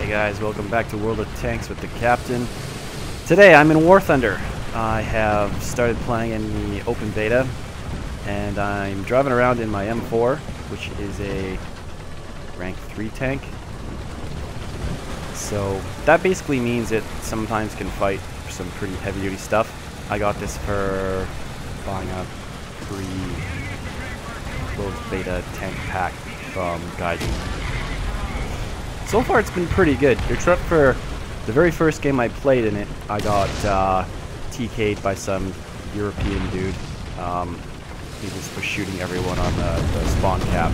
Hey guys, welcome back to World of Tanks with the Captain. Today I'm in War Thunder. I have started playing in the open beta, and I'm driving around in my M4, which is a rank 3 tank. So that basically means it sometimes can fight some pretty heavy duty stuff. I got this for buying a pre-closed beta tank pack from Gaijin. So far it's been pretty good, except for the very first game I played in it, I got TK'd by some European dude. He just was shooting everyone on the spawn cap.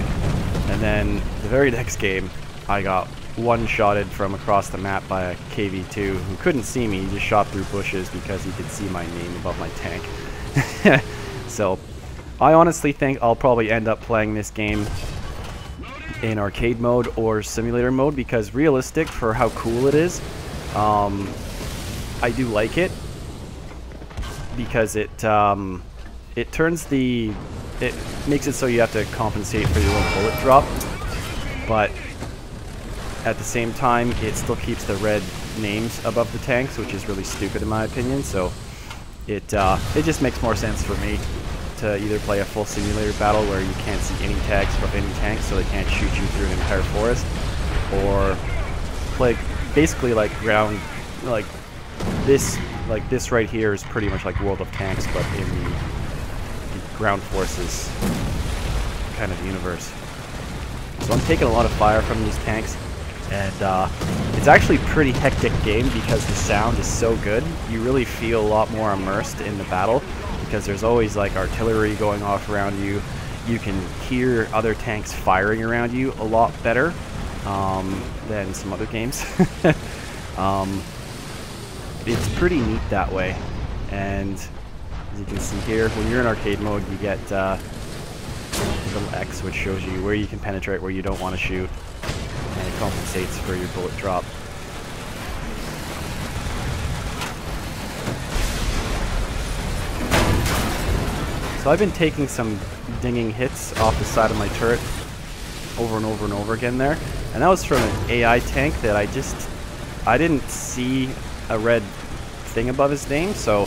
And then the very next game, I got one-shotted from across the map by a KV2 who couldn't see me. He just shot through bushes because he could see my name above my tank. So I honestly think I'll probably end up playing this game in arcade mode or simulator mode, because realistic for how cool it is, I do like it, because it makes it so you have to compensate for your own bullet drop, but at the same time it still keeps the red names above the tanks, which is really stupid in my opinion. So it just makes more sense for me to either play a full simulator battle where you can't see any tags above any tanks, so they can't shoot you through an entire forest, or play basically like ground, like this right here is pretty much like World of Tanks, but in the ground forces kind of universe. So I'm taking a lot of fire from these tanks, and it's actually a pretty hectic game because the sound is so good. You really feel a lot more immersed in the battle, because there's always like artillery going off around you. You can hear other tanks firing around you a lot better than some other games. It's pretty neat that way. And as you can see here, when you're in arcade mode, you get a little X, which shows you where you can penetrate, where you don't want to shoot, and it compensates for your bullet drop. So I've been taking some dinging hits off the side of my turret over and over and over again there, and that was from an AI tank that I didn't see a red thing above his name, so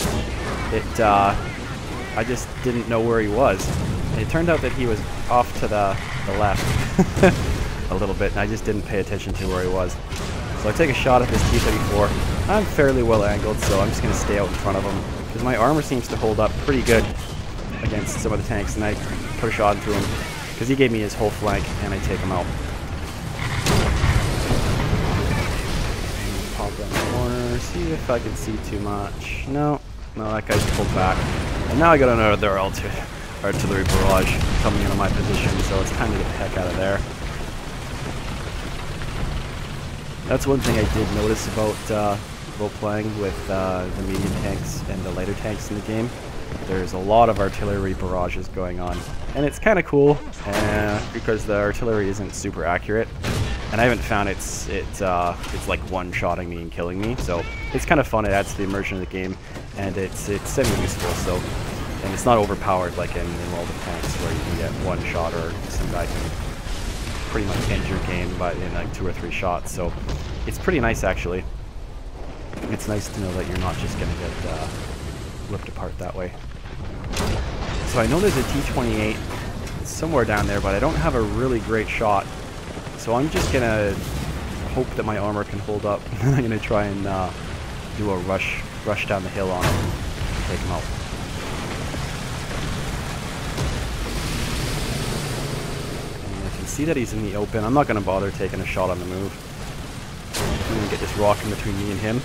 I just didn't know where he was. And it turned out that he was off to the left a little bit, and I just didn't pay attention to where he was. So I take a shot at this T-34. I'm fairly well angled, so I'm just going to stay out in front of him, because my armor seems to hold up pretty good against some of the tanks, and I put a shot into him because he gave me his whole flank, and I take him out. Pop down the corner, see if I can see too much. No, that guy's pulled back. And now I got another artillery barrage coming into my position, so it's time to get the heck out of there. That's one thing I did notice about playing with the medium tanks and the lighter tanks in the game. There's a lot of artillery barrages going on, and it's kind of cool because the artillery isn't super accurate, and I haven't found it's like one-shotting me and killing me, so it's kind of fun. It adds to the immersion of the game, and it's semi-useful. So, and it's not overpowered like in World of Tanks, where you can get one shot or some guy can pretty much end your game but in like 2 or 3 shots. So it's pretty nice actually. It's nice to know that you're not just gonna get ripped apart that way. So I know there's a T-28 somewhere down there, but I don't have a really great shot. So I'm just gonna hope that my armor can hold up. I'm gonna try and do a rush down the hill on him and take him out. And I can see that he's in the open. I'm not gonna bother taking a shot on the move. I'm gonna get this rock in between me and him.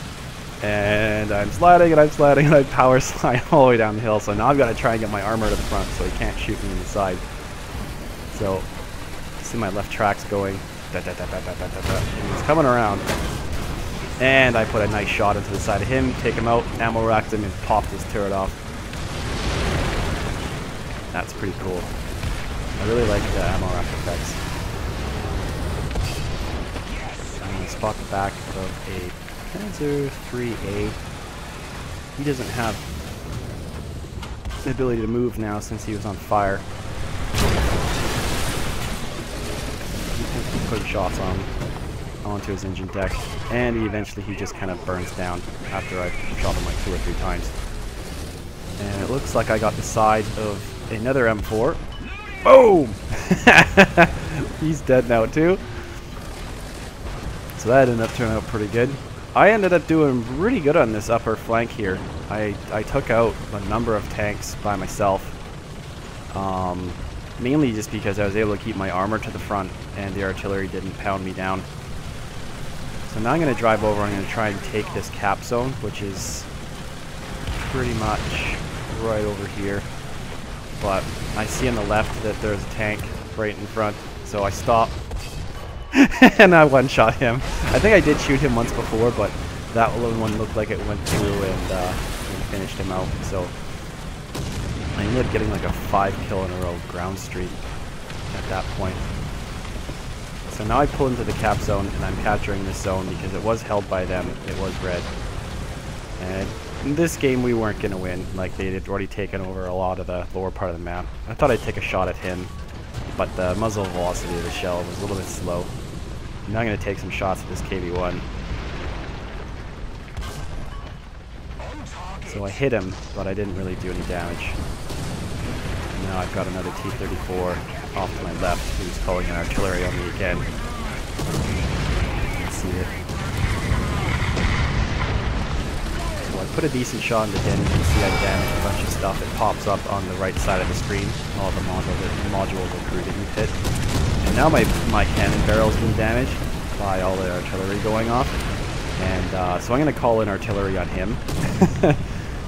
And I'm sliding, and I'm sliding, and I power slide all the way down the hill. So now I've got to try and get my armor to the front so he can't shoot me in the side. So, see my left track's going. And he's coming around. And I put a nice shot into the side of him, take him out, ammo racked him, and popped his turret off. That's pretty cool. I really like the ammo rack effects. I'm going to spot the back of a Panzer 3A. He doesn't have the ability to move now since he was on fire. He tends to be putting shots on him. onto his engine deck, and eventually he just kind of burns down after I shot him like 2 or 3 times. And it looks like I got the side of another M4. Boom! He's dead now too. So that ended up turning out pretty good. I ended up doing pretty good on this upper flank here. I took out a number of tanks by myself. Mainly just because I was able to keep my armor to the front and the artillery didn't pound me down. So now I'm going to drive over, I'm going to try and take this cap zone, which is pretty much right over here. But I see on the left that there's a tank right in front, so I stop. And I one-shot him. I think I did shoot him once before, but that one looked like it went through and finished him out. So I ended up getting like a 5 kill in a row ground streak at that point. So now I pull into the cap zone and I'm capturing this zone because it was held by them. It was red. And in this game we weren't going to win. Like, they had already taken over a lot of the lower part of the map. I thought I'd take a shot at him, but the muzzle velocity of the shell was a little bit slow. Now I'm going to take some shots at this KV-1. So I hit him, but I didn't really do any damage. Now I've got another T-34 off to my left who's calling an artillery on me again. You can see it. So I put a decent shot into him. You can see I damaged a bunch of stuff. It pops up on the right side of the screen, all the modules and crew didn't hit. And now my cannon barrel's been damaged by all the artillery going off. And so I'm going to call in artillery on him.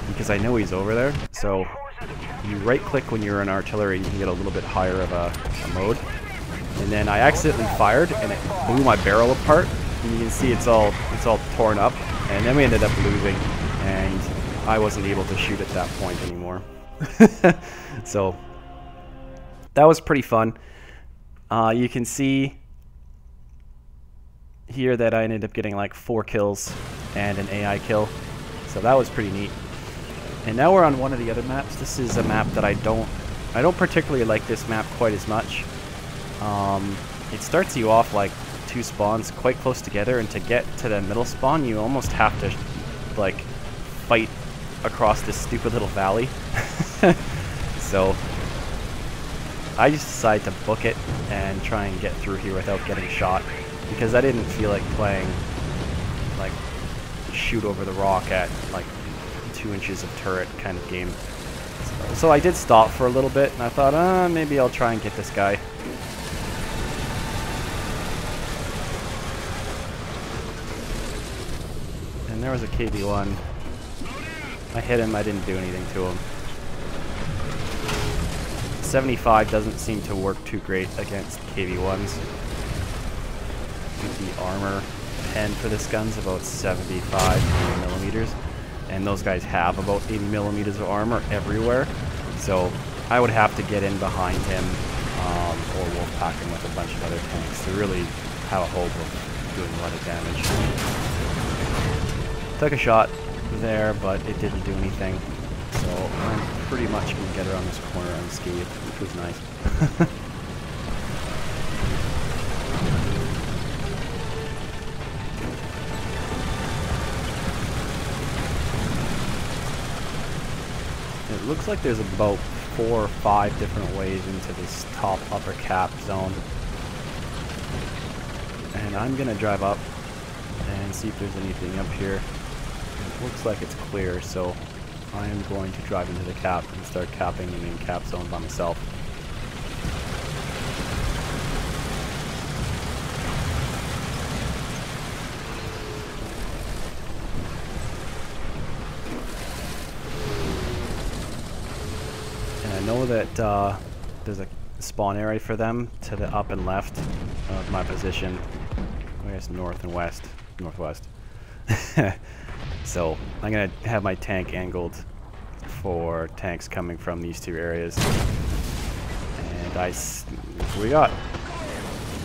Because I know he's over there. So you right click when you're in artillery and you can get a little bit higher of a mode. And then I accidentally fired and it blew my barrel apart. And you can see it's all torn up. And then we ended up losing and I wasn't able to shoot at that point anymore. So that was pretty fun. You can see here that I ended up getting like 4 kills and an AI kill. So that was pretty neat. And now we're on one of the other maps. This is a map that I don't particularly like this map quite as much. It starts you off like 2 spawns quite close together, and to get to the middle spawn you almost have to like fight across this stupid little valley. So I just decided to book it and try and get through here without getting shot, because I didn't feel like playing like shoot over the rock at like 2 inches of turret kind of game. So I did stop for a little bit and I thought, maybe I'll try and get this guy. And there was a KV-1. I hit him, I didn't do anything to him. 75 doesn't seem to work too great against KV-1s. The armor pen for this gun's about 75 millimeters, and those guys have about 80 millimeters of armor everywhere, so I would have to get in behind him or wolfpack him with a bunch of other tanks to really have a hope of doing a lot of damage. Took a shot there, but it didn't do anything, so I'm pretty much going to get around this corner unscathed, which was nice. It looks like there's about 4 or 5 different ways into this top upper cap zone. And I'm going to drive up and see if there's anything up here. It looks like it's clear, so I am going to drive into the cap and start capping the main cap zone by myself. I know that there's a spawn area for them to the up and left of my position. I guess north and west. Northwest. So I'm going to have my tank angled for tanks coming from these 2 areas. And we got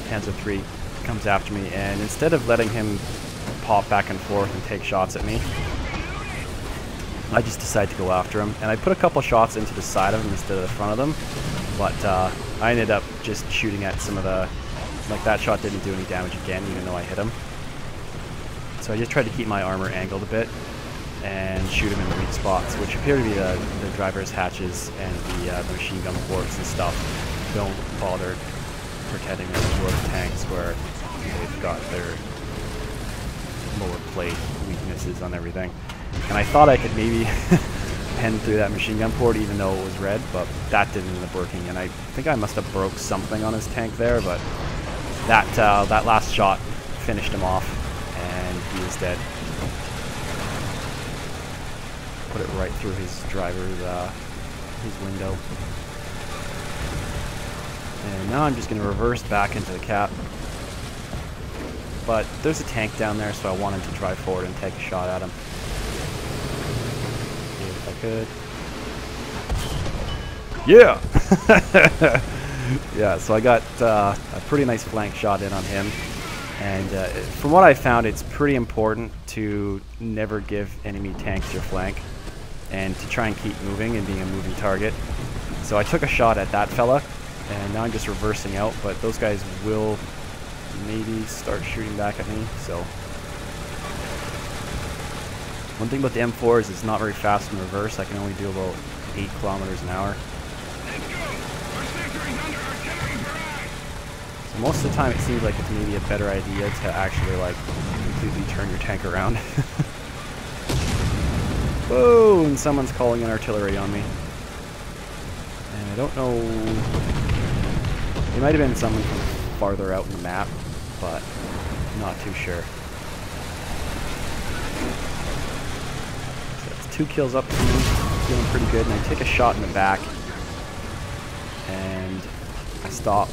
Panzer III comes after me, and instead of letting him pop back and forth and take shots at me, I just decided to go after him, and I put a couple shots into the side of him instead of the front of them, but I ended up just shooting at some of the Like, that shot didn't do any damage again, even though I hit him. So I just tried to keep my armor angled a bit and shoot him in the weak spots, which appear to be the driver's hatches and the machine gun ports and stuff. Don't bother protecting the majority of tanks where they've got their lower plate weaknesses on everything. And I thought I could maybe pen through that machine gun port even though it was red, but that didn't end up working. And I think I must have broke something on his tank there, but that last shot finished him off, and he was dead. Put it right through his driver's his window. And now I'm just going to reverse back into the cap. But there's a tank down there, so I wanted to drive forward and take a shot at him. See if I could. Yeah! Yeah, so I got a pretty nice flank shot in on him. And from what I found, it's pretty important to never give enemy tanks your flank and to try and keep moving and being a moving target. So I took a shot at that fella, and now I'm just reversing out, but those guys will maybe start shooting back at me, so. One thing about the M4 is it's not very fast in reverse. I can only do about 8 kilometers an hour. So most of the time it seems like it's maybe a better idea to actually like completely turn your tank around. Whoa, and someone's calling in artillery on me. And I don't know, it might have been someone from farther out in the map, but I'm not too sure. So that's 2 kills up for me, feeling pretty good, and I take a shot in the back, and I stop.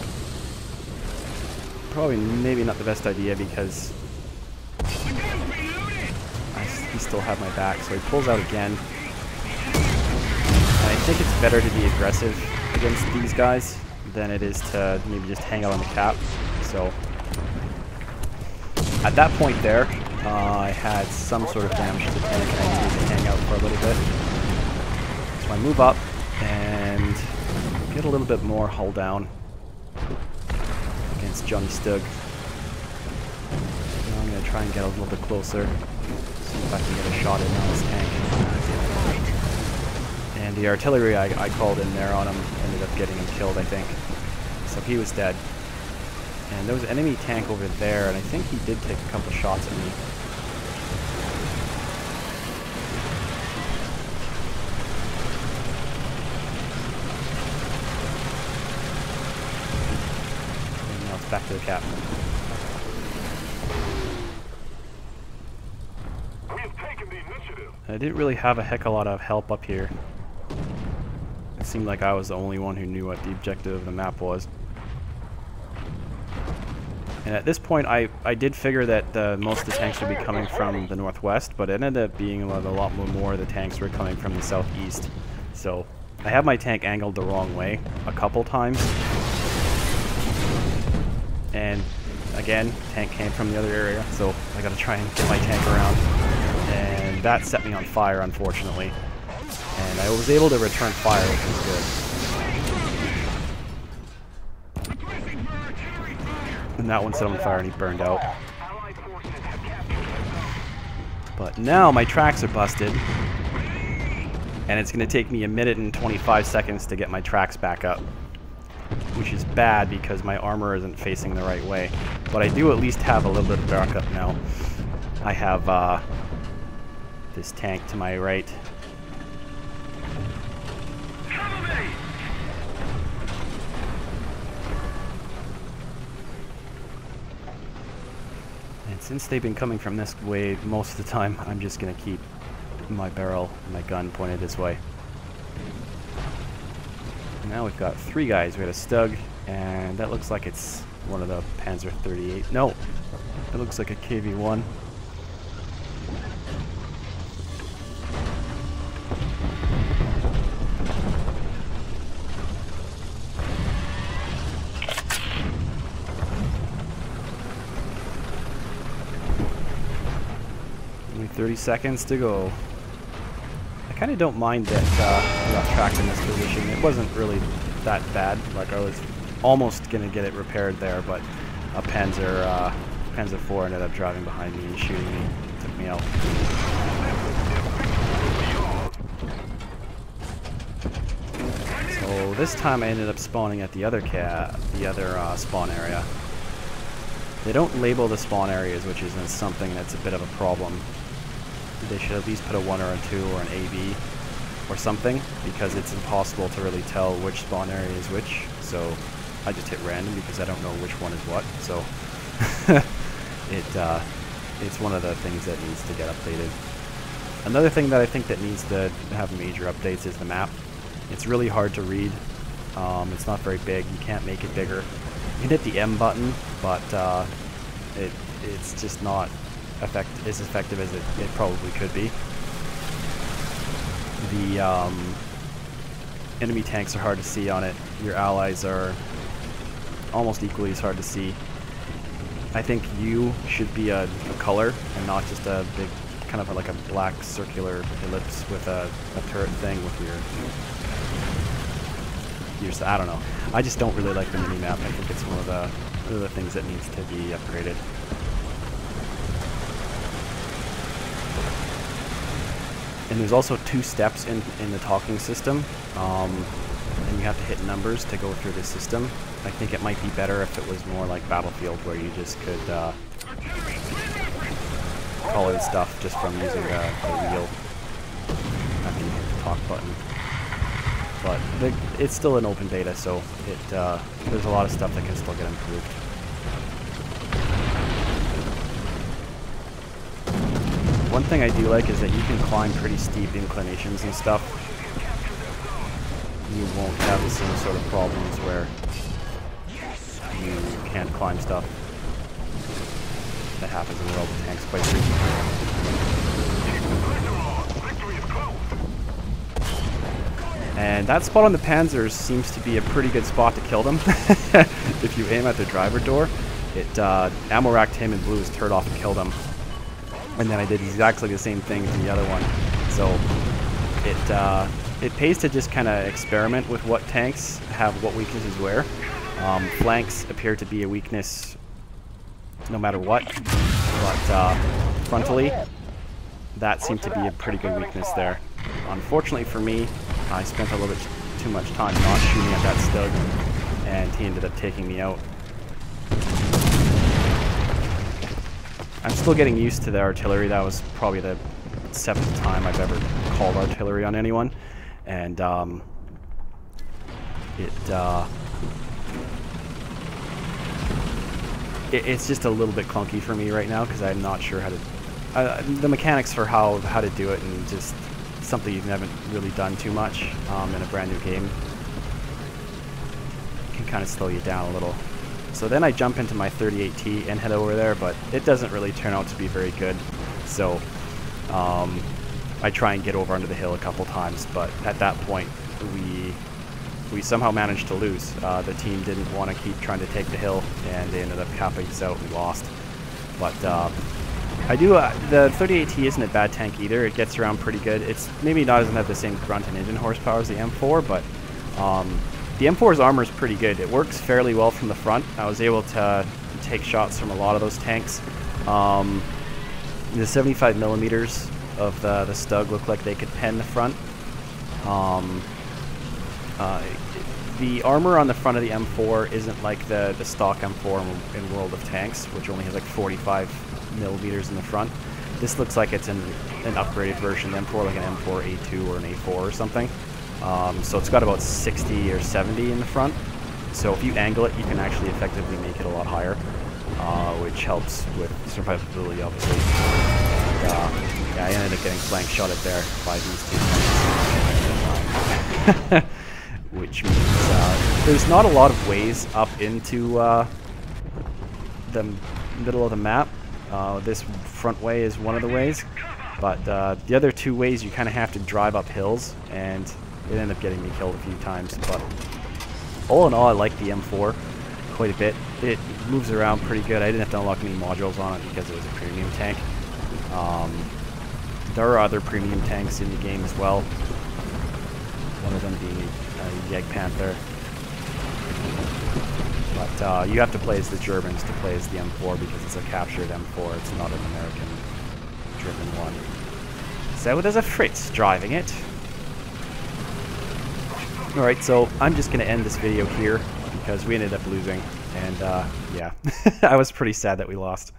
Probably maybe not the best idea because he still had my back, so he pulls out again. And I think it's better to be aggressive against these guys than it is to maybe just hang out on the cap. So at that point there, I had some sort of damage to the tank and I needed to hang out for a little bit. So I move up and get a little bit more hull down against Johnny Stug. Now I'm going to try and get a little bit closer, see if I can get a shot in on this tank. And the artillery I called in there on him ended up getting him killed, I think. So he was dead. And there was an enemy tank over there, and I think he did take a couple shots at me. And now it's back to the cap. I didn't really have a heck of a lot of help up here. It seemed like I was the only one who knew what the objective of the map was. And at this point, I did figure that most of the tanks would be coming from the northwest, but it ended up being a lot more of the tanks were coming from the southeast. So I have my tank angled the wrong way a couple times. And again, tank came from the other area, so I gotta try and get my tank around. And that set me on fire, unfortunately. And I was able to return fire, which was good. And that one set on fire and he burned out. But now my tracks are busted. And it's going to take me 1 minute and 25 seconds to get my tracks back up. Which is bad because my armor isn't facing the right way. But I do at least have a little bit of backup now. I have this tank to my right. And since they've been coming from this way most of the time, I'm just going to keep my barrel, my gun pointed this way. And now we've got 3 guys. We got a Stug, and that looks like it's one of the Panzer 38. No, it looks like a KV-1. Only 30 seconds to go. I kind of don't mind that I got tracked in this position. It wasn't really that bad. Like, I was almost going to get it repaired there, but a Panzer IV ended up driving behind me and shooting me, took me out. So this time I ended up spawning at the other spawn area. They don't label the spawn areas, which is something that's a bit of a problem. They should at least put a 1 or a 2 or an AB or something, because it's impossible to really tell which spawn area is which. So I just hit random because I don't know which one is what. So it's one of the things that needs to get updated. Another thing that I think that needs to have major updates is the map. It's really hard to read. It's not very big. You can't make it bigger. You can hit the M button, but it's just not as effective as it probably could be. The enemy tanks are hard to see on it. Your allies are almost equally as hard to see. I think U should be a color and not just a big, kind of like a black circular ellipse with a turret thing with your I don't know. I just don't really like the mini-map. I think it's one of the things that needs to be upgraded. And there's also 2 steps in the talking system, and you have to hit numbers to go through the system. I think it might be better if it was more like Battlefield, where you just could call in stuff just from using the wheel after you hit the talk button. But it's still an open beta, so there's a lot of stuff that can still get improved. One thing I do like is that you can climb pretty steep inclinations and stuff. You won't have the same sort of problems where you can't climb stuff. That happens in World of Tanks quite frequently. And that spot on the Panzers seems to be a pretty good spot to kill them. If you aim at the driver door, it ammo racked him and blew his turret off and killed him. And then I did exactly the same thing to the other one. So it pays to just kind of experiment with what tanks have what weaknesses where. Flanks appear to be a weakness no matter what, but frontally, that seemed to be a pretty good weakness there. Unfortunately for me, I spent a little bit too much time not shooting at that Stug, and he ended up taking me out. I'm still getting used to the artillery. That was probably the 7th time I've ever called artillery on anyone, and it's just a little bit clunky for me right now because I'm not sure how to the mechanics for how to do it, and just something you haven't really done too much in a brand new game can kind of slow you down a little. So then I jump into my 38T and head over there, but it doesn't really turn out to be very good. So I try and get over under the hill a couple times, but at that point we somehow managed to lose. The team didn't want to keep trying to take the hill, and they ended up capping us out and lost. But the 38T isn't a bad tank either. It gets around pretty good. It's maybe doesn't have the same grunt and engine horsepower as the M4, but the M4's armor is pretty good. It works fairly well from the front. I was able to take shots from a lot of those tanks. The 75 millimeters of the Stug look like they could pen the front. The armor on the front of the M4 isn't like the stock M4 in World of Tanks, which only has like 45 millimeters in the front. This looks like it's an upgraded version of the M4, like an M4 A2 or an A4 or something. So it's got about 60 or 70 in the front. So if you angle it, you can actually effectively make it a lot higher, which helps with survivability, obviously. Yeah, I ended up getting flank shotted there by these two. Which means there's not a lot of ways up into the middle of the map. This front way is one of the ways, but the other 2 ways you kind of have to drive up hills, and it ended up getting me killed a few times. But all in all, I like the M4 quite a bit. It moves around pretty good. I didn't have to unlock any modules on it because it was a premium tank. There are other premium tanks in the game as well. One of them being a Yeg Panther. But you have to play as the Germans to play as the M4 because it's a captured M4. It's not an American-driven one. So there's a Fritz driving it. Alright, so I'm just going to end this video here because we ended up losing. And yeah, I was pretty sad that we lost.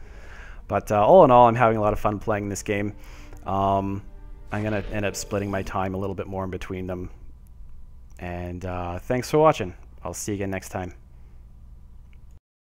But all in all, I'm having a lot of fun playing this game. I'm going to end up splitting my time a little bit more in between them. And thanks for watching. I'll see you again next time.